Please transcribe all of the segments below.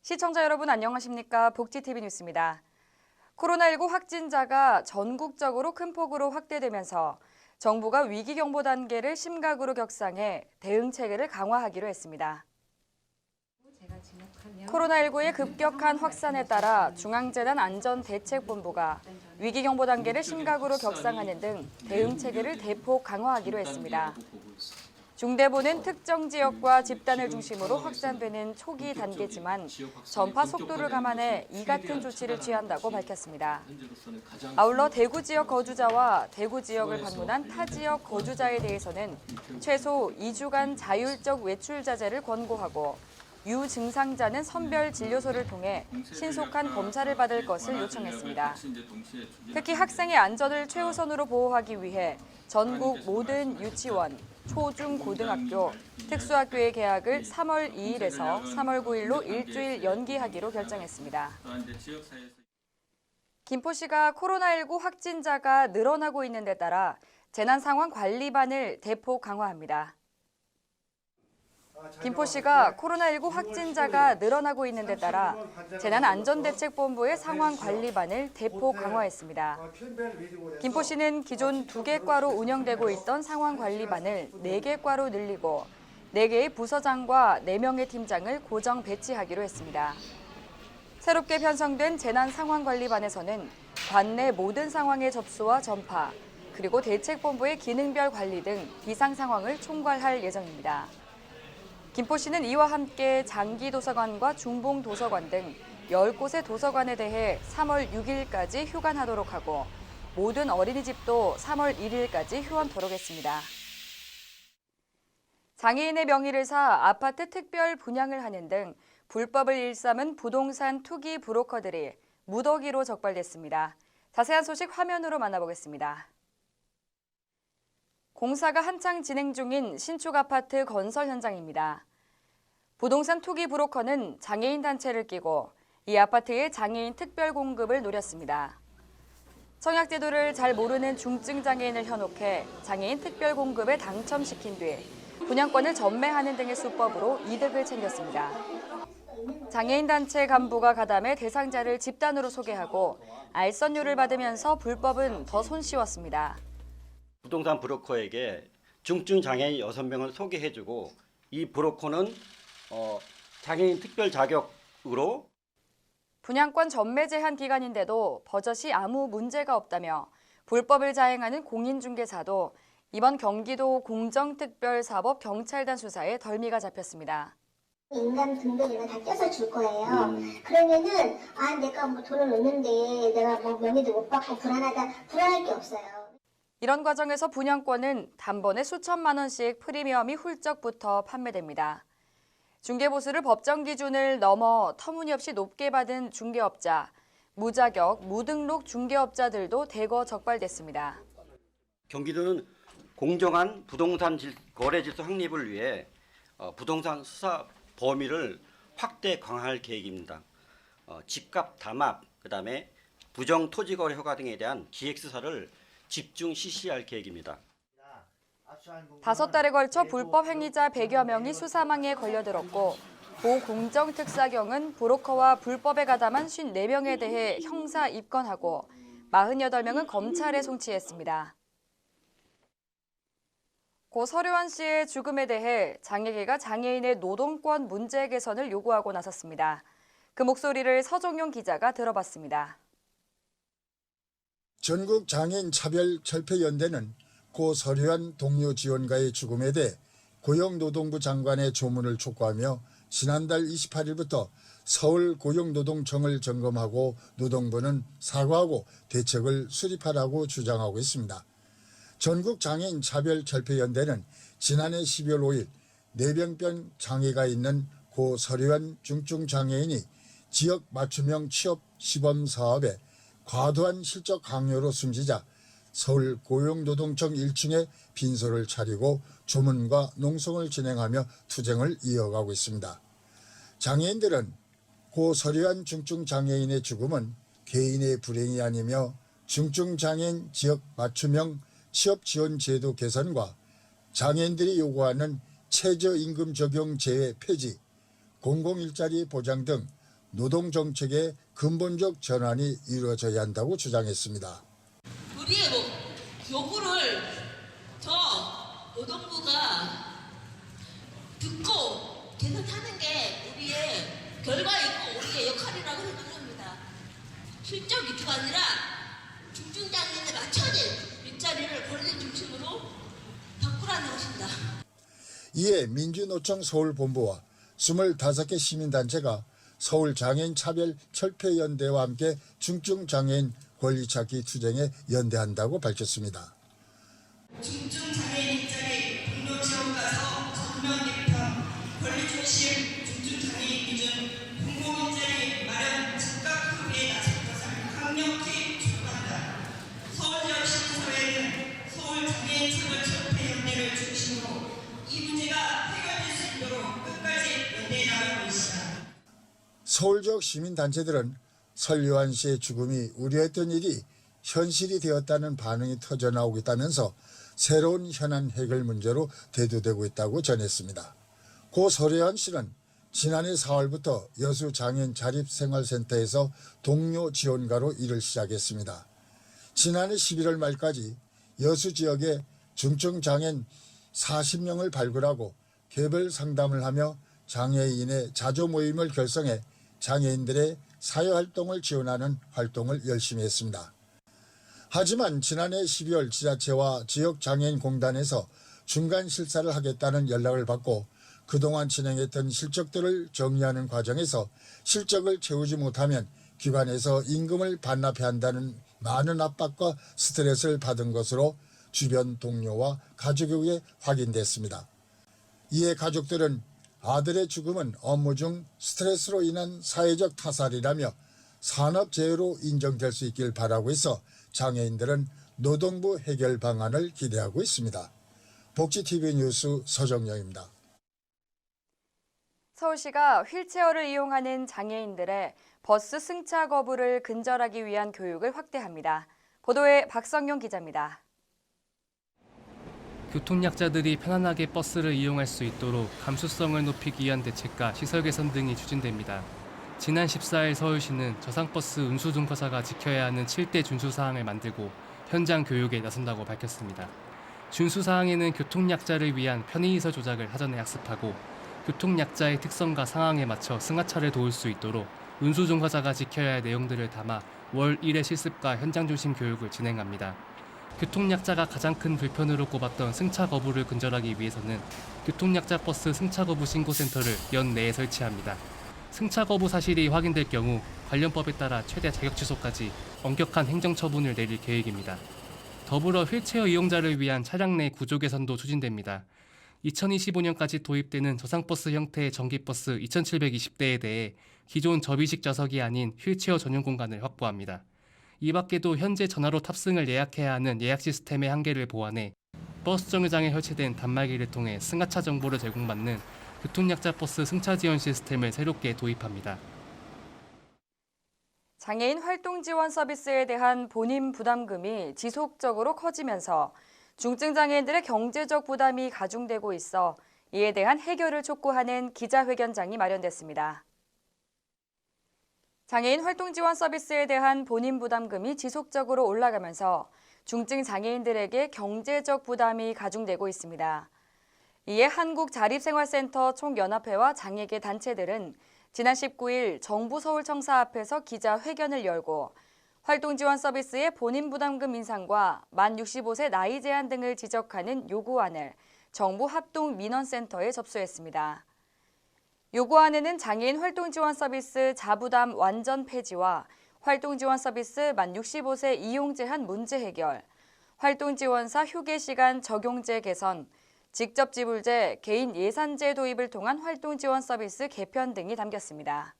시청자 여러분 안녕하십니까? 복지TV 뉴스입니다. 코로나19 확진자가 전국적으로 큰 폭으로 확대되면서 정부가 위기경보 단계를 심각으로 격상해 대응 체계를 강화하기로 했습니다. 코로나19의 급격한 확산에 따라 중앙재난안전대책본부가 위기경보 단계를 심각으로 격상하는 등 대응 체계를 대폭 강화하기로 했습니다. 중대본은 특정 지역과 집단을 중심으로 확산되는 초기 단계지만 전파 속도를 감안해 이 같은 조치를 취한다고 밝혔습니다. 아울러 대구 지역 거주자와 대구 지역을 방문한 타 지역 거주자에 대해서는 최소 2주간 자율적 외출 자제를 권고하고 유증상자는 선별 진료소를 통해 신속한 검사를 받을 것을 요청했습니다. 특히 학생의 안전을 최우선으로 보호하기 위해 전국 모든 유치원, 초, 중, 고등학교, 특수학교의 개학을 3월 2일에서 3월 9일로 일주일 연기하기로 결정했습니다. 김포시가 코로나19 확진자가 늘어나고 있는 데 따라 재난상황관리반을 대폭 강화합니다. 김포시가 코로나19 확진자가 늘어나고 있는 데 따라 재난안전대책본부의 상황관리반을 대폭 강화했습니다. 김포시는 기존 2개 과로 운영되고 있던 상황관리반을 4개 과로 늘리고 4개의 부서장과 4명의 팀장을 고정 배치하기로 했습니다. 새롭게 편성된 재난상황관리반에서는 관내 모든 상황의 접수와 전파, 그리고 대책본부의 기능별 관리 등 비상 상황을 총괄할 예정입니다. 김포시는 이와 함께 장기도서관과 중봉도서관 등 10곳의 도서관에 대해 3월 6일까지 휴관하도록 하고 모든 어린이집도 3월 1일까지 휴원토록 했습니다. 장애인의 명의를 사 아파트 특별 분양을 하는 등 불법을 일삼은 부동산 투기 브로커들이 무더기로 적발됐습니다. 자세한 소식 화면으로 만나보겠습니다. 공사가 한창 진행 중인 신축 아파트 건설 현장입니다. 부동산 투기 브로커는 장애인 단체를 끼고 이 아파트의 장애인 특별 공급을 노렸습니다. 청약제도를 잘 모르는 중증 장애인을 현혹해 장애인 특별 공급에 당첨시킨 뒤 분양권을 전매하는 등의 수법으로 이득을 챙겼습니다. 장애인 단체 간부가 가담해 대상자를 집단으로 소개하고 알선료를 받으면서 불법은 더 손쉬웠습니다. 부동산 브로커에게 중증 장애인 6명을 소개해주고 이 브로커는 장애인 특별 자격으로 분양권 전매 제한 기간인데도 버젓이 아무 문제가 없다며 불법을 자행하는 공인중개사도 이번 경기도 공정특별사법 경찰단 수사에 덜미가 잡혔습니다. 인감 등본 이런 다 떼서 줄 거예요. 그러면은 내가 뭐 돈을 넣는데 내가 뭐 명의도 못 받고 불안할 게 없어요. 이런 과정에서 분양권은 단번에 수천만 원씩 프리미엄이 훌쩍 붙어 판매됩니다. 중개보수를 법정 기준을 넘어 터무니없이 높게 받은 중개업자, 무자격, 무등록 중개업자들도 대거 적발됐습니다. 경기도는 공정한 부동산 거래 질서 확립을 위해 부동산 수사 범위를 확대 강화할 계획입니다. 집값 담합, 그다음에 부정 토지 거래 허가 등에 대한 기획 수사를 집중 실시할 계획입니다. 5달에 걸쳐 불법 행위자 100여 명이 수사망에 걸려들었고 고공정특사경은 브로커와 불법에 가담한 54명에 대해 형사 입건하고 48명은 검찰에 송치했습니다. 고 서류환 씨의 죽음에 대해 장애계가 장애인의 노동권 문제 개선을 요구하고 나섰습니다. 그 목소리를 서종용 기자가 들어봤습니다. 전국장애인차별철폐연대는 고 서류환 동료 지원가의 죽음에 대해 고용노동부 장관의 조문을 촉구하며 지난달 28일부터 서울 고용노동청을 점검하고 노동부는 사과하고 대책을 수립하라고 주장하고 있습니다. 전국장애인차별철폐연대는 지난해 12월 5일 뇌병변 장애가 있는 고 서류환 중증장애인이 지역 맞춤형 취업 시범 사업에 과도한 실적 강요로 숨지자 서울 고용노동청 1층에 빈소를 차리고 조문과 농성을 진행하며 투쟁을 이어가고 있습니다. 장애인들은 고 서류환 중증장애인의 죽음은 개인의 불행이 아니며 중증장애인 지역 맞춤형 취업지원제도 개선과 장애인들이 요구하는 최저임금 적용 제외 폐지, 공공일자리 보장 등 노동정책의 근본적 전환이 이루어져야 한다고 주장했습니다. 우리의 요구를 더 노동부가 듣고 개선하는 게 우리의 결과이고 우리의 역할이라고 생각합니다. 실적 위주가 아니라 중증장애인에 맞춰진 일자리를 권리 중심으로 바꾸라는 것입니다. 이에 민주노총 서울본부와 25개 시민단체가 서울장애인 차별철폐연대와 함께 중증장애인 권리찾기 투쟁에 연대한다고 밝혔습니다. 중증장애인 일자리 동료 지원과 사업 전면 개편, 권리 중심 중증장애인 기준, 공공 일자리 마련 즉각 협의에 나설 것을 강력히 촉구한다. 서울 지역 시민사회는 서울 장애인 차별철폐연대를 중심으로 이 문제가 해결될 수 있도록 끝까지 연대해 나갈 것이다. 서울 지역 시민단체들은 설요한 씨의 죽음이 우려했던 일이 현실이 되었다는 반응이 터져나오고 있다면서 새로운 현안 해결 문제로 대두되고 있다고 전했습니다. 고 설요한 씨는 지난해 4월부터 여수장애인 자립생활센터에서 동료 지원가로 일을 시작했습니다. 지난해 11월 말까지 여수 지역에 중증장애인 40명을 발굴하고 개별 상담을 하며 장애인의 자조 모임을 결성해 장애인들의 사회활동을 지원하는 활동을 열심히 했습니다. 하지만 지난해 12월 지자체와 지역장애인공단에서 중간 실사를 하겠다는 연락을 받고 그동안 진행했던 실적들을 정리하는 과정에서 실적을 채우지 못하면 기관에서 임금을 반납해야 한다는 많은 압박과 스트레스를 받은 것으로 주변 동료와 가족에게 확인됐습니다. 이에 가족들은 아들의 죽음은 업무 중 스트레스로 인한 사회적 타살이라며 산업재해로 인정될 수 있길 바라고 있어 장애인들은 노동부 해결 방안을 기대하고 있습니다. 복지TV 뉴스 서정영입니다. 서울시가 휠체어를 이용하는 장애인들의 버스 승차 거부를 근절하기 위한 교육을 확대합니다. 보도에 박성용 기자입니다. 교통약자들이 편안하게 버스를 이용할 수 있도록 감수성을 높이기 위한 대책과 시설 개선 등이 추진됩니다. 지난 14일 서울시는 저상버스 운수준거사가 지켜야 하는 7대 준수사항을 만들고 현장 교육에 나선다고 밝혔습니다. 준수사항에는 교통약자를 위한 편의시설 조작을 사전에 학습하고 교통약자의 특성과 상황에 맞춰 승하차를 도울 수 있도록 운수준거사가 지켜야 할 내용들을 담아 월 1회 실습과 현장 중심 교육을 진행합니다. 교통약자가 가장 큰 불편으로 꼽았던 승차 거부를 근절하기 위해서는 교통약자 버스 승차 거부 신고센터를 연 내에 설치합니다. 승차 거부 사실이 확인될 경우 관련 법에 따라 최대 자격 취소까지 엄격한 행정처분을 내릴 계획입니다. 더불어 휠체어 이용자를 위한 차량 내 구조 개선도 추진됩니다. 2025년까지 도입되는 저상버스 형태의 전기버스 2720대에 대해 기존 접이식 좌석이 아닌 휠체어 전용 공간을 확보합니다. 이 밖에도 현재 전화로 탑승을 예약해야 하는 예약 시스템의 한계를 보완해 버스 정류장에 설치된 단말기를 통해 승하차 정보를 제공받는 교통약자 버스 승차 지원 시스템을 새롭게 도입합니다. 장애인 활동 지원 서비스에 대한 본인 부담금이 지속적으로 커지면서 중증 장애인들의 경제적 부담이 가중되고 있어 이에 대한 해결을 촉구하는 기자회견장이 마련됐습니다. 장애인 활동 지원 서비스에 대한 본인 부담금이 지속적으로 올라가면서 중증 장애인들에게 경제적 부담이 가중되고 있습니다. 이에 한국자립생활센터 총연합회와 장애계 단체들은 지난 19일 정부 서울청사 앞에서 기자회견을 열고 활동 지원 서비스의 본인 부담금 인상과 만 65세 나이 제한 등을 지적하는 요구안을 정부 합동민원센터에 접수했습니다. 요구안에는 장애인 활동 지원 서비스 자부담 완전 폐지와 활동 지원 서비스 만 65세 이용 제한 문제 해결, 활동 지원사 휴게 시간 적용제 개선, 직접 지불제, 개인 예산제 도입을 통한 활동 지원 서비스 개편 등이 담겼습니다.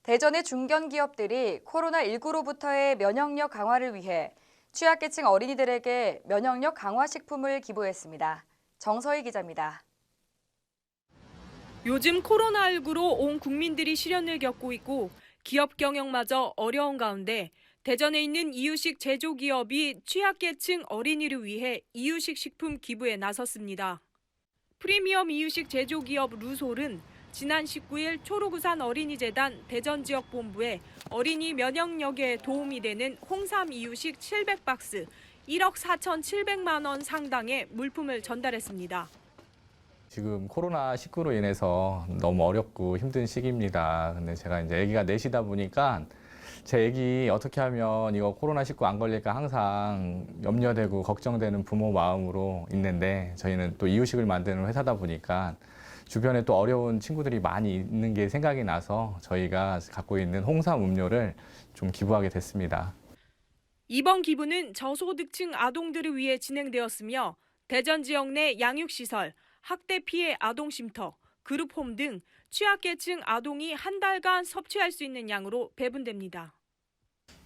대전의 중견 기업들이 코로나19로부터의 면역력 강화를 위해 취약계층 어린이들에게 면역력 강화 식품을 기부했습니다. 정서희 기자입니다. 요즘 코로나19로 온 국민들이 시련을 겪고 있고 기업 경영마저 어려운 가운데 대전에 있는 이유식 제조기업이 취약계층 어린이를 위해 이유식 식품 기부에 나섰습니다. 프리미엄 이유식 제조기업 루솔은 지난 19일 초록우산 어린이재단 대전지역본부에 어린이 면역력에 도움이 되는 홍삼 이유식 700박스 1억 4,700만 원 상당의 물품을 전달했습니다. 지금 코로나19로 인해서 너무 어렵고 힘든 시기입니다. 근데 제가 이제 아기가 넷이다 보니까 제 아기 어떻게 하면 이거 코로나19 안 걸릴까 항상 염려되고 걱정되는 부모 마음으로 있는데, 저희는 또 이유식을 만드는 회사다 보니까 주변에 또 어려운 친구들이 많이 있는 게 생각이 나서 저희가 갖고 있는 홍삼 음료를 좀 기부하게 됐습니다. 이번 기부는 저소득층 아동들을 위해 진행되었으며 대전 지역 내 양육시설, 학대 피해 아동쉼터, 그룹홈 등 취약계층 아동이 한 달간 섭취할 수 있는 양으로 배분됩니다.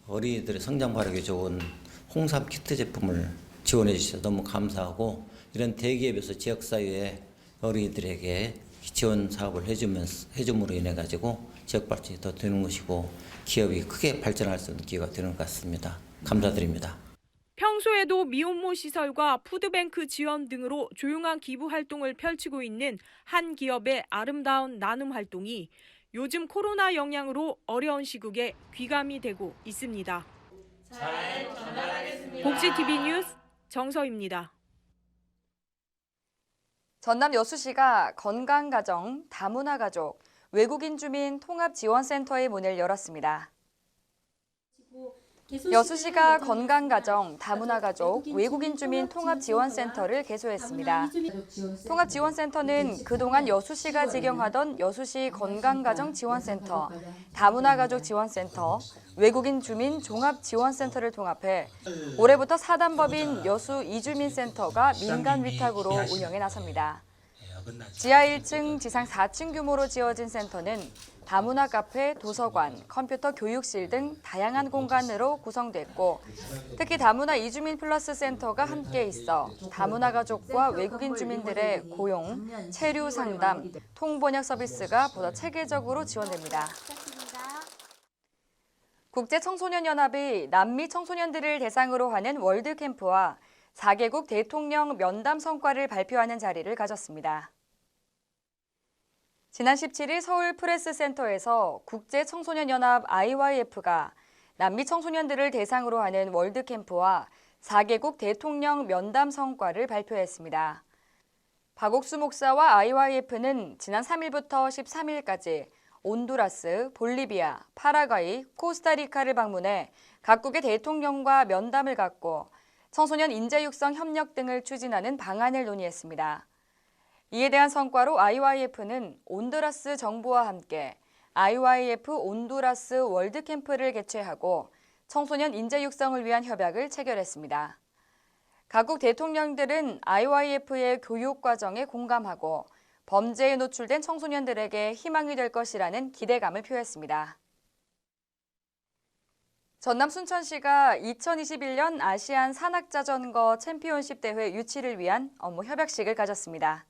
어린이들의 성장 발육에 좋은 홍삼 키트 제품을 지원해 주셔서 너무 감사하고, 이런 대기업에서 지역사회에 어린이들에게 지원 사업을 해줌으로 인해 가지고 지역 발전이 더 되는 것이고 기업이 크게 발전할 수 있는 기회가 되는 것 같습니다. 감사드립니다. 평소에도 미혼모 시설과 푸드뱅크 지원 등으로 조용한 기부 활동을 펼치고 있는 한 기업의 아름다운 나눔 활동이 요즘 코로나 영향으로 어려운 시국에 귀감이 되고 있습니다. 잘 전달하겠습니다. 복지TV 뉴스 정서입니다. 전남 여수시가 건강가정, 다문화가족, 외국인 주민 통합지원센터의 문을 열었습니다. 여수시가 건강가정, 다문화가족, 외국인 주민 통합지원센터를 개소했습니다. 통합지원센터는 그동안 여수시가 직영하던 여수시 건강가정지원센터, 다문화가족 지원센터, 외국인 주민 종합지원센터를 통합해 올해부터 사단법인 여수 이주민센터가 민간 위탁으로 운영에 나섭니다. 지하 1층, 지상 4층 규모로 지어진 센터는 다문화 카페, 도서관, 컴퓨터 교육실 등 다양한 공간으로 구성됐고, 특히 다문화 이주민 플러스 센터가 함께 있어 다문화 가족과 외국인 주민들의 고용, 체류 상담, 통번역 서비스가 보다 체계적으로 지원됩니다. 국제청소년연합이 남미 청소년들을 대상으로 하는 월드캠프와 4개국 대통령 면담 성과를 발표하는 자리를 가졌습니다. 지난 17일 서울 프레스센터에서 국제청소년연합 IYF가 남미 청소년들을 대상으로 하는 월드캠프와 4개국 대통령 면담 성과를 발표했습니다. 박옥수 목사와 IYF는 지난 3일부터 13일까지 온두라스, 볼리비아, 파라과이, 코스타리카를 방문해 각국의 대통령과 면담을 갖고 청소년 인재 육성 협력 등을 추진하는 방안을 논의했습니다. 이에 대한 성과로 IYF는 온두라스 정부와 함께 IYF 온두라스 월드캠프를 개최하고 청소년 인재 육성을 위한 협약을 체결했습니다. 각국 대통령들은 IYF의 교육 과정에 공감하고 범죄에 노출된 청소년들에게 희망이 될 것이라는 기대감을 표했습니다. 전남 순천시가 2021년 아시안 산악자전거 챔피언십 대회 유치를 위한 업무 협약식을 가졌습니다.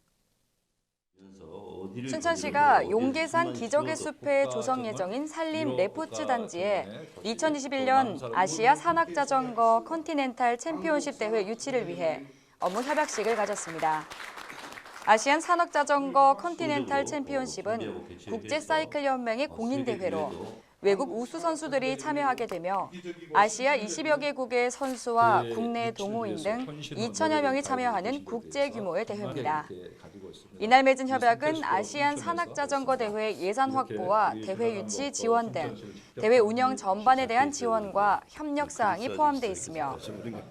순천시가 용계산 기적의 숲에 조성 예정인 산림 레포츠 단지에 2021년 아시아 산악자전거 컨티넨탈 챔피언십 대회 유치를 위해 업무 협약식을 가졌습니다. 아시안 산악자전거 컨티넨탈 챔피언십은 국제사이클연맹의 공인대회로 외국 우수 선수들이 참여하게 되며 아시아 20여 개국의 선수와 국내 동호인 등 2천여 명이 참여하는 국제 규모의 대회입니다. 이날 맺은 협약은 아시안 산악자전거 대회 예산 확보와 대회 유치 지원 등 대회 운영 전반에 대한 지원과 협력 사항이 포함돼 있으며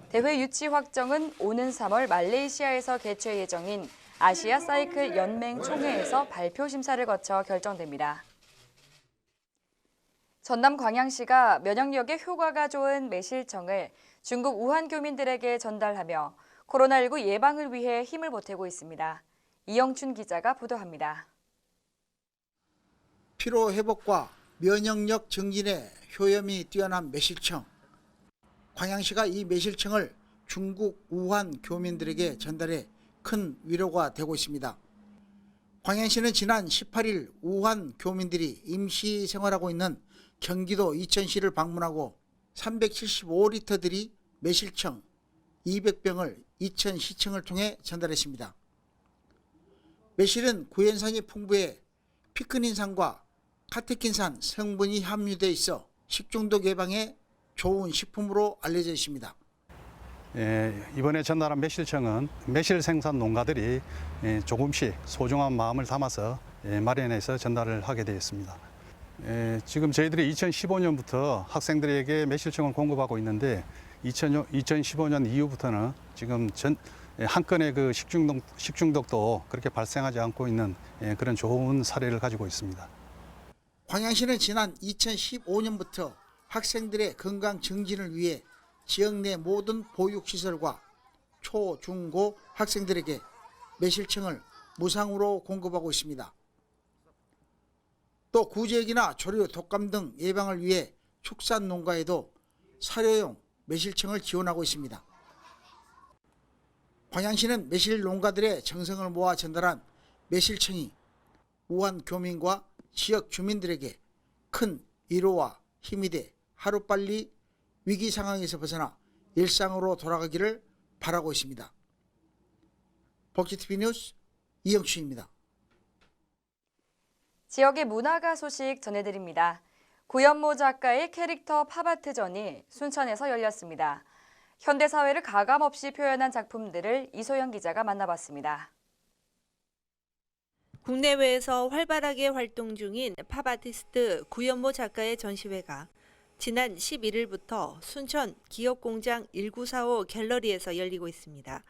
대회 유치 확정은 오는 3월 말레이시아에서 개최 예정인 아시아 사이클 연맹 총회에서 발표 심사를 거쳐 결정됩니다. 전남 광양시가 면역력에 효과가 좋은 매실청을 중국 우한 교민들에게 전달하며 코로나19 예방을 위해 힘을 보태고 있습니다. 이영춘 기자가 보도합니다. 피로 회복과 면역력 증진에 효염이 뛰어난 매실청. 광양시가 이 매실청을 중국 우한 교민들에게 전달해 큰 위로가 되고 있습니다. 광양시는 지난 18일 우한 교민들이 임시 생활하고 있는 경기도 이천시를 방문하고 375리터들이 매실청 200병을 이천시청을 통해 전달했습니다. 매실은 구연산이 풍부해 피크닌산과 카테킨산 성분이 함유돼 있어 식중독 예방에 좋은 식품으로 알려져 있습니다. 이번에 전달한 매실청은 매실 생산 농가들이 조금씩 소중한 마음을 담아서 마련해서 전달을 하게 되었습니다. 지금 저희들이 2015년부터 학생들에게 매실청을 공급하고 있는데 2015년 이후부터는 지금 한 건의 그 식중독도 그렇게 발생하지 않고 있는 그런 좋은 사례를 가지고 있습니다. 광양시는 지난 2015년부터 학생들의 건강 증진을 위해 지역 내 모든 보육시설과 초, 중, 고 학생들에게 매실청을 무상으로 공급하고 있습니다. 또 구제액이나 조류, 독감 등 예방을 위해 축산 농가에도 사료용 매실청을 지원하고 있습니다. 광양시는 매실 농가들의 정성을 모아 전달한 매실청이 우한 교민과 지역 주민들에게 큰 위로와 힘이 돼 하루빨리 위기 상황에서 벗어나 일상으로 돌아가기를 바라고 있습니다. 복지TV 뉴스 이영춘입니다. 지역의 문화가 소식 전해드립니다. 구연모 작가의 캐릭터 팝아트전이 순천에서 열렸습니다. 현대사회를 가감없이 표현한 작품들을 이소영 기자가 만나봤습니다. 국내외에서 활발하게 활동 중인 팝아티스트 구연모 작가의 전시회가 지난 11일부터 순천 기업공장 1945 갤러리에서 열리고 있습니다.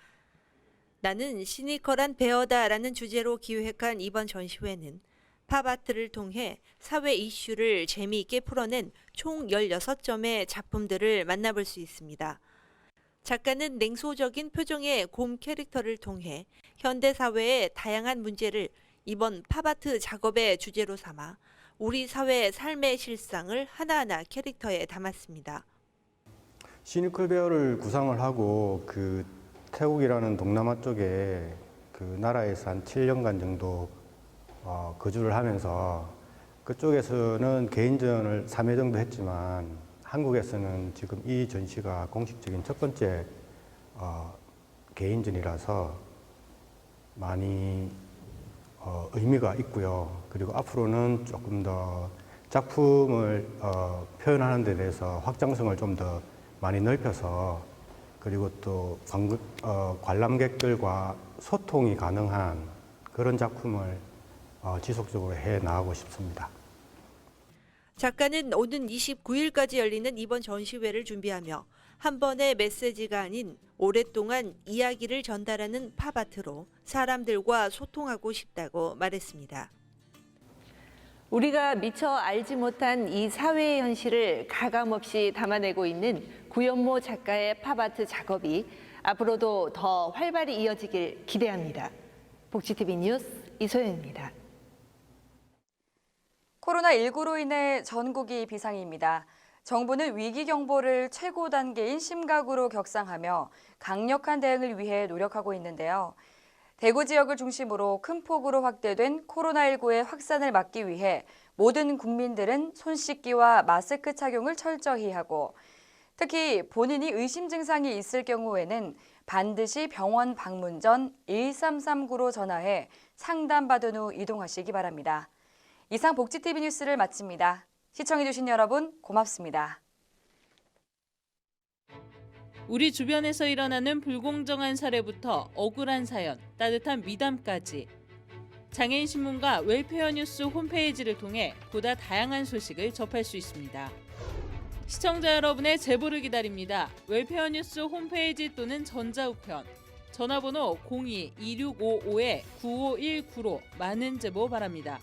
나는 시니컬한 베어다라는 주제로 기획한 이번 전시회는 팝아트를 통해 사회 이슈를 재미있게 풀어낸 총 16점의 작품들을 만나볼 수 있습니다. 작가는 냉소적인 표정의 곰 캐릭터를 통해 현대사회의 다양한 문제를 이번 팝아트 작업의 주제로 삼아 우리 사회의 삶의 실상을 하나하나 캐릭터에 담았습니다. 시니컬 베어를 구상을 하고 그 태국이라는 동남아 쪽에 그 나라에서 한 7년간 정도 거주를 하면서 그쪽에서는 개인전을 3회 정도 했지만 한국에서는 지금 이 전시가 공식적인 첫 번째 개인전이라서 많이 의미가 있고요. 그리고 앞으로는 조금 더 작품을 표현하는 데 대해서 확장성을 좀 더 많이 넓혀서 그리고 또 관람객들과 소통이 가능한 그런 작품을 지속적으로 해 나가고 싶습니다. 작가는 오는 29일까지 열리는 이번 전시회를 준비하며 한 번의 메시지가 아닌 오랫동안 이야기를 전달하는 팝아트로 사람들과 소통하고 싶다고 말했습니다. 우리가 미처 알지 못한 이 사회의 현실을 가감없이 담아내고 있는 구연모 작가의 팝아트 작업이 앞으로도 더 활발히 이어지길 기대합니다. 복지TV 뉴스 이소연입니다. 코로나19로 인해 전국이 비상입니다. 정부는 위기 경보를 최고 단계인 심각으로 격상하며 강력한 대응을 위해 노력하고 있는데요. 대구 지역을 중심으로 큰 폭으로 확대된 코로나19의 확산을 막기 위해 모든 국민들은 손 씻기와 마스크 착용을 철저히 하고 특히 본인이 의심 증상이 있을 경우에는 반드시 병원 방문 전 1339로 전화해 상담받은 후 이동하시기 바랍니다. 이상 복지TV 뉴스를 마칩니다. 시청해주신 여러분 고맙습니다. 우리 주변에서 일어나는 불공정한 사례부터 억울한 사연, 따뜻한 미담까지 장애인 신문과 웰페어 뉴스 홈페이지를 통해 보다 다양한 소식을 접할 수 있습니다. 시청자 여러분의 제보를 기다립니다. 웰페어 뉴스 홈페이지 또는 전자우편, 전화번호 02-2655-9519로 많은 제보 바랍니다.